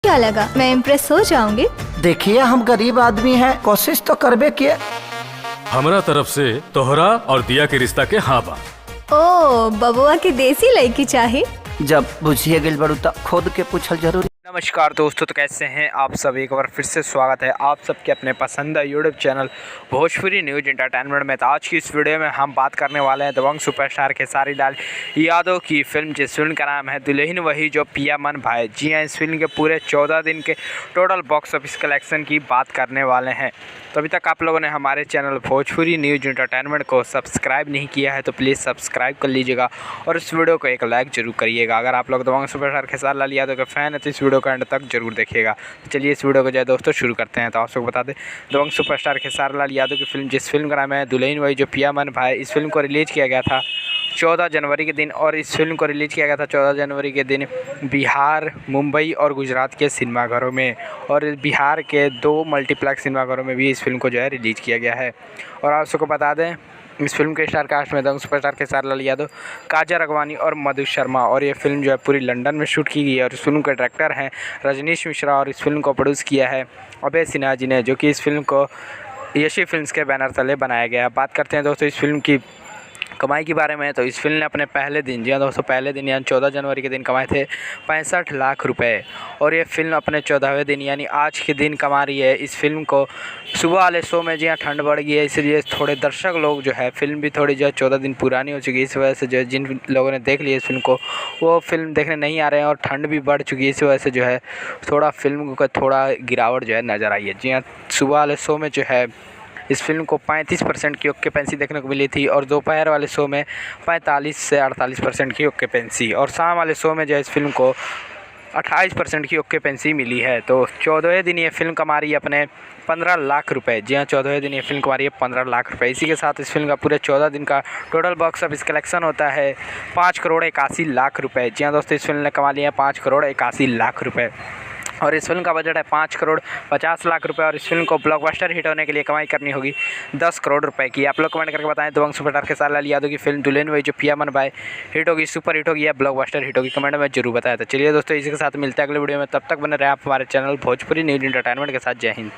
क्या लगा, मैं इम्प्रेस हो जाऊंगी? देखिए, हम गरीब आदमी हैं, कोशिश तो करबे किए। हमरा तरफ से तोहरा और दिया के रिश्ता के हाँ बा। ओ बबुआ की देसी लड़की चाहिए। जब बुझिए गिल बड़ू तब खुद के पूछल जरूरी। नमस्कार दोस्तों, तो कैसे हैं आप सब। एक बार फिर से स्वागत है आप सबके अपने पसंदीदा YouTube channel Bhojpuri news entertainment में। तो आज की इस वीडियो में हम बात करने वाले हैं दबंग सुपरस्टार खेसारी लाल यादव की फिल्म, जिस फिल्म का नाम है दुल्हन वही जो पिया मन भाई। जी हाँ, इस फिल्म के पूरे 14 दिन के टोटल बॉक्स ऑफिस कलेक्शन की बात करने वाले हैं। तो अभी तक आप लोगों ने हमारे चैनल भोजपुरी न्यूज एंटरटेनमेंट को सब्सक्राइब नहीं किया है तो प्लीज़ सब्सक्राइब कर लीजिएगा और इस वीडियो को एक लाइक जरूर करिएगा। अगर आप लोग दबंग सुपरस्टार खेसारी लाल यादव के फ़ैन है तो इस वीडियो को एंड तक जरूर देखिएगा। तो चलिए इस वीडियो को जो है दोस्तों शुरू करते हैं। तो आप सबको बता दें, दबंग सुपरस्टार खेसारी लाल यादव की फिल्म, जिस फिल्म का नाम है दुल्हन वही जो पिया मन भाई, इस फिल्म को रिलीज़ किया गया था 14 जनवरी के दिन। और इस फिल्म को रिलीज़ किया गया था 14 जनवरी के दिन बिहार, मुंबई और गुजरात के सिनेमाघरों में, और बिहार के 2 मल्टीप्लेक्स सिनेमाघरों में भी इस फिल्म को जो है रिलीज़ किया गया है। और आप सबको बता दें, इस फिल्म के स्टार कास्ट में दबंग सुपरस्टार खेसारी लाल यादव, काजल राघवानी और मधु शर्मा। और ये फिल्म जो है पूरी लंदन में शूट की गई है। और इस फिल्म के डायरेक्टर हैं रजनीश मिश्रा और इस फिल्म को प्रोड्यूस किया है अभय सिन्हा जी ने, जो कि इस फिल्म को यशी फिल्म्स के बैनर तले बनाया गया है। बात करते हैं दोस्तों इस फिल्म की कमाई के बारे में। तो इस फिल्म ने अपने पहले दिन, जी हाँ दोस्तों, पहले दिन यानी 14 जनवरी के दिन कमाए थे 65 लाख रुपए। और ये फिल्म अपने 14वें दिन यानी आज के दिन कमा रही है। इस फिल्म को सुबह वाले शो में जी हाँ ठंड बढ़ गई है, इसलिए थोड़े दर्शक लोग जो है, फिल्म भी थोड़ी जो है 14 दिन पुरानी हो चुकी है, इस वजह से जो है जिन लोगों ने देख लिया इस फिल्म को वो फिल्म देखने नहीं आ रहे हैं। और ठंड भी बढ़ चुकी है, इस वजह से जो है थोड़ा फिल्म का थोड़ा गिरावट जो है नज़र आई है। जी हाँ, सुबह वाले शो में जो है इस फिल्म को 35% की ऑक्यूपेंसी देखने को मिली थी और दोपहर वाले शो में 45 से 48% की ऑक्यूपेंसी, और शाम वाले शो में जो है इस फिल्म को 28% की ऑक्यूपेंसी मिली है। तो 14वें दिन ये फिल्म कमा रही है अपने 15 लाख रुपए। जी हाँ, 14वें दिन ये फिल्म कमा रही है 15 लाख रुपए। इसी के साथ इस फिल्म का पूरे 14 दिन का टोटल बॉक्स ऑफिस कलेक्शन होता है 5 करोड़ 81 लाख रुपए। जी हाँ दोस्तों, इस फिल्म ने कमा लिया है 5 करोड़ 81 लाख रुपए। और इस फिल्म का बजट है 5 करोड़ 50 लाख रुपए। और इस फिल्म को ब्लॉकबस्टर हिट होने के लिए कमाई करनी होगी 10 करोड़ रुपए की। आप लोग कमेंट करके बताएं, दबंग सुपरस्टार खेसारी लाल यादव की फिल्म दुल्हन वही जो पिया मन भाई हिट होगी, सुपर हिट होगी या ब्लॉकबस्टर हिट होगी, कमेंट में जरूर बताया। तो चलिए दोस्तों, इसी के साथ मिलते हैं अगले वीडियो में। तब तक बने रहे आप हमारे चैनल भोजपुरी न्यूज एंटरटेनमेंट के साथ। जय हिंद।